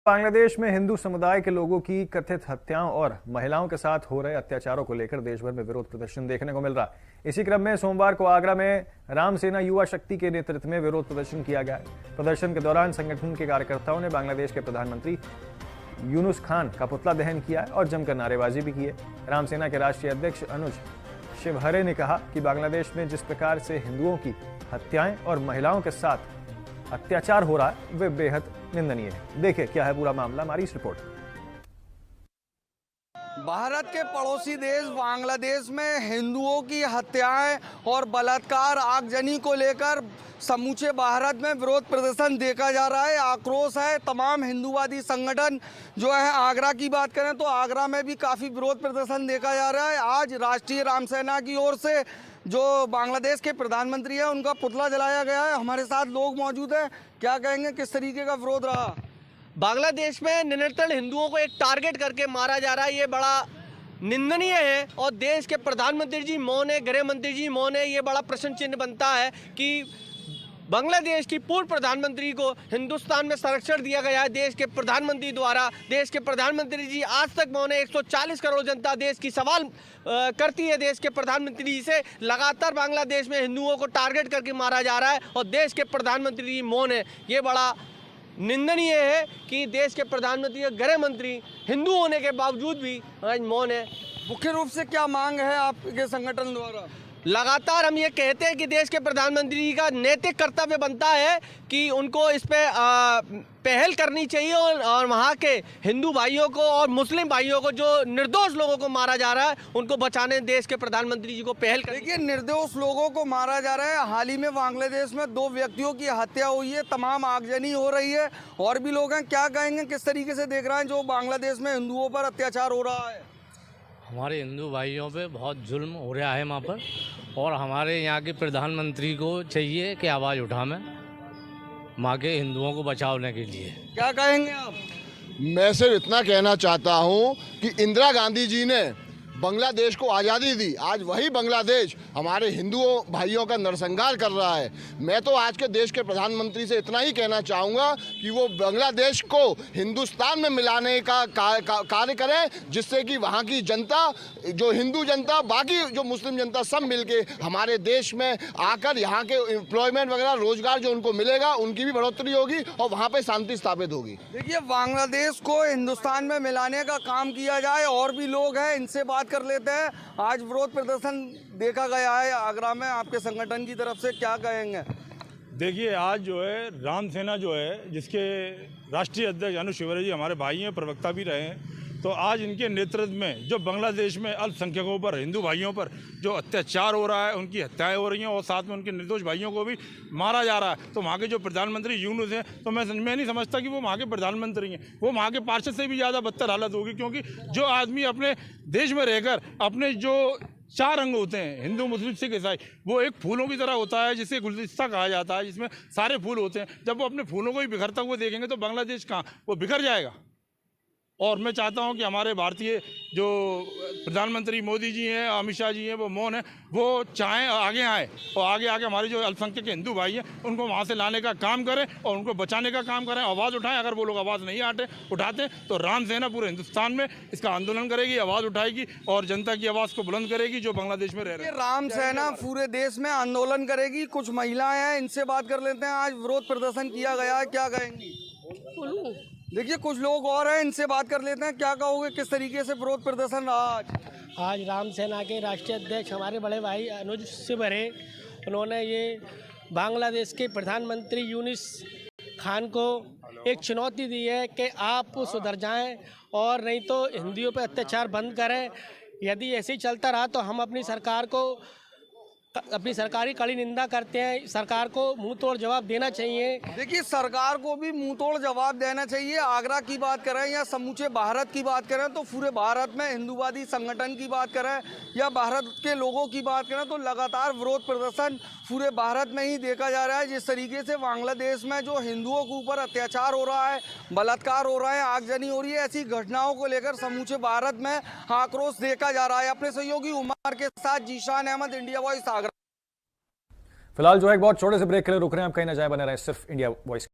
बांग्लादेश में हिंदू समुदाय के लोगों की कथित हत्याओं और महिलाओं के साथ हो रहे अत्याचारों को लेकर देश भर में विरोध प्रदर्शन देखने को मिल रहा है। इसी क्रम में सोमवार को आगरा में राम सेना युवा शक्ति के नेतृत्व में विरोध प्रदर्शन किया गया। प्रदर्शन के दौरान संगठन के कार्यकर्ताओं ने बांग्लादेश के प्रधानमंत्री यूनुस खान का पुतला दहन किया और जमकर नारेबाजी भी की है। राम सेना के राष्ट्रीय अध्यक्ष अनुज शिवहरे ने कहा कि बांग्लादेश में जिस प्रकार से हिंदुओं की हत्याएं और महिलाओं के साथ अत्याचार हो रहा है वे बेहद निंदनीय है। देखिए क्या है पूरा मामला, हमारी इस रिपोर्ट। भारत के पड़ोसी देश बांग्लादेश में हिंदुओं की हत्याएं और बलात्कार आगजनी को लेकर समूचे भारत में विरोध प्रदर्शन देखा जा रहा है। आक्रोश है। तमाम हिंदूवादी संगठन जो है, आगरा की बात करें तो आगरा में भी काफ़ी विरोध प्रदर्शन देखा जा रहा है। आज राष्ट्रीय राम सेना की ओर से जो बांग्लादेश के प्रधानमंत्री हैं उनका पुतला जलाया गया है। हमारे साथ लोग मौजूद हैं, क्या कहेंगे, किस तरीके का विरोध रहा? बांग्लादेश में निरंतर हिंदुओं को एक टारगेट करके मारा जा रहा है, ये बड़ा निंदनीय है। और देश के प्रधानमंत्री जी मौन है, गृह मंत्री जी मौन है। ये बड़ा प्रश्न चिन्ह बनता है कि बांग्लादेश की पूर्व प्रधानमंत्री को हिंदुस्तान में संरक्षण दिया गया है देश के प्रधानमंत्री द्वारा। देश के प्रधानमंत्री जी आज तक मौन है। 140 करोड़ जनता देश की सवाल करती है देश के प्रधानमंत्री जी से। लगातार बांग्लादेश में हिंदुओं को टारगेट करके मारा जा रहा है और देश के प्रधानमंत्री जी मौन है। ये बड़ा निंदनीय है कि देश के प्रधानमंत्री और गृह मंत्री हिंदू होने के बावजूद भी आज मौन है। मुख्य रूप से क्या मांग है आपके संगठन द्वारा? लगातार हम ये कहते हैं कि देश के प्रधानमंत्री का नैतिक कर्तव्य बनता है कि उनको इस पे पहल करनी चाहिए और वहाँ के हिंदू भाइयों को और मुस्लिम भाइयों को, जो निर्दोष लोगों को मारा जा रहा है, उनको बचाने देश के प्रधानमंत्री जी को पहल करनी। देखिए, निर्दोष लोगों को मारा जा रहा है। हाल ही में बांग्लादेश में 2 व्यक्तियों की हत्या हुई है, तमाम आगजनी हो रही है, और भी लोग हैं। क्या कहेंगे, किस तरीके से देख रहे हैं जो बांग्लादेश में हिंदुओं पर अत्याचार हो रहा है? हमारे हिंदू भाइयों पे बहुत जुल्म हो रहा है वहाँ पर, और हमारे यहाँ के प्रधानमंत्री को चाहिए कि आवाज़ उठा में वहाँ के हिंदुओं को बचाने के लिए। क्या कहेंगे आप? मैं सिर्फ इतना कहना चाहता हूँ कि इंदिरा गांधी जी ने बांग्लादेश को आज़ादी दी, आज वही बांग्लादेश हमारे हिंदुओं भाइयों का नरसंहार कर रहा है। मैं तो आज के देश के प्रधानमंत्री से इतना ही कहना चाहूँगा कि वो बांग्लादेश को हिंदुस्तान में मिलाने का कार्य करें, जिससे कि वहाँ की जनता, जो हिंदू जनता, बाकी जो मुस्लिम जनता, सब मिलके हमारे देश में आकर यहाँ के एम्प्लॉयमेंट वगैरह रोजगार जो उनको मिलेगा उनकी भी बढ़ोतरी होगी और वहाँ पर शांति स्थापित होगी। देखिए, बांग्लादेश को हिंदुस्तान में मिलाने का काम किया जाए। और भी लोग हैं, इनसे बात कर लेते हैं। आज विरोध प्रदर्शन देखा गया है आगरा में आपके संगठन की तरफ से, क्या कहेंगे? देखिए, आज जो है राम सेना जो है, जिसके राष्ट्रीय अध्यक्ष अनुज शिवहरे जी हमारे भाई हैं, प्रवक्ता भी रहे हैं, तो आज इनके नेतृत्व में जो बांग्लादेश में अल्पसंख्यकों पर, हिंदू भाइयों पर जो अत्याचार हो रहा है, उनकी हत्याएं हो रही हैं और साथ में उनके निर्दोष भाइयों को भी मारा जा रहा है। तो वहाँ के जो प्रधानमंत्री यूनुस हैं, तो मैं नहीं समझता कि वो वहाँ के प्रधानमंत्री हैं। वो वहाँ के पार्षद से भी ज़्यादा बदतर हालत होगी, क्योंकि जो आदमी अपने देश में रहकर अपने जो 4 रंग होते हैं, हिंदू, मुस्लिम, सिख, ईसाई, वो एक फूलों की तरह होता है जिसे गुलदस्ता कहा जाता है, जिसमें सारे फूल होते हैं। जब वो अपने फूलों को ही बिखरता हुआ देखेंगे तो बांग्लादेश कहाँ, वो बिखर जाएगा। और मैं चाहता हूं कि हमारे भारतीय जो प्रधानमंत्री मोदी जी हैं, अमित शाह जी हैं, वो मौन है, वो चाहें आगे आए और आगे आके हमारे जो अल्पसंख्यक के हिंदू भाई हैं उनको वहाँ से लाने का काम करें और उनको बचाने का काम करें, आवाज़ उठाएं। अगर वो लोग आवाज़ नहीं उठाते तो राम सेना पूरे हिंदुस्तान में इसका आंदोलन करेगी, आवाज़ उठाएगी और जनता की आवाज़ को बुलंद करेगी जो बांग्लादेश में रह रहे हैं। राम सेना पूरे देश में आंदोलन करेगी। कुछ महिलाएं हैं, इनसे बात कर लेते हैं। आज विरोध प्रदर्शन किया गया है, क्या कहेंगी? देखिए, कुछ लोग और हैं, इनसे बात कर लेते हैं। क्या कहोगे, किस तरीके से विरोध प्रदर्शन रहा आज राम सेना के राष्ट्रीय अध्यक्ष हमारे बड़े भाई अनुज शिवहरे, उन्होंने ये बांग्लादेश के प्रधानमंत्री यूनुस खान को एक चुनौती दी है कि आप सुधर जाएं और नहीं तो हिंदुओं पर अत्याचार बंद करें। यदि ऐसे ही चलता रहा तो हम अपनी सरकारी कड़ी निंदा करते हैं। सरकार को मुंह तोड़ जवाब देना चाहिए। देखिए, सरकार को भी मुंह तोड़ जवाब देना चाहिए। आगरा की बात करें या समूचे भारत की बात करें तो पूरे भारत में हिंदूवादी संगठन की बात करें या भारत के लोगों की बात करें तो लगातार विरोध प्रदर्शन पूरे भारत में ही देखा जा रहा है। जिस तरीके से बांग्लादेश में जो हिंदुओं के ऊपर अत्याचार हो रहा है, बलात्कार हो रहा है, आगजनी हो रही है, ऐसी घटनाओं को लेकर समूचे भारत में आक्रोश देखा जा रहा है। अपने सहयोगी उमर के साथ जीशान अहमद, इंडिया वॉइस, आगरा। फिलहाल जो है एक बहुत छोटे से ब्रेक के लिए रुक रहे हैं, आप कहीं ना जाए, बने रहे सिर्फ इंडिया वॉइस।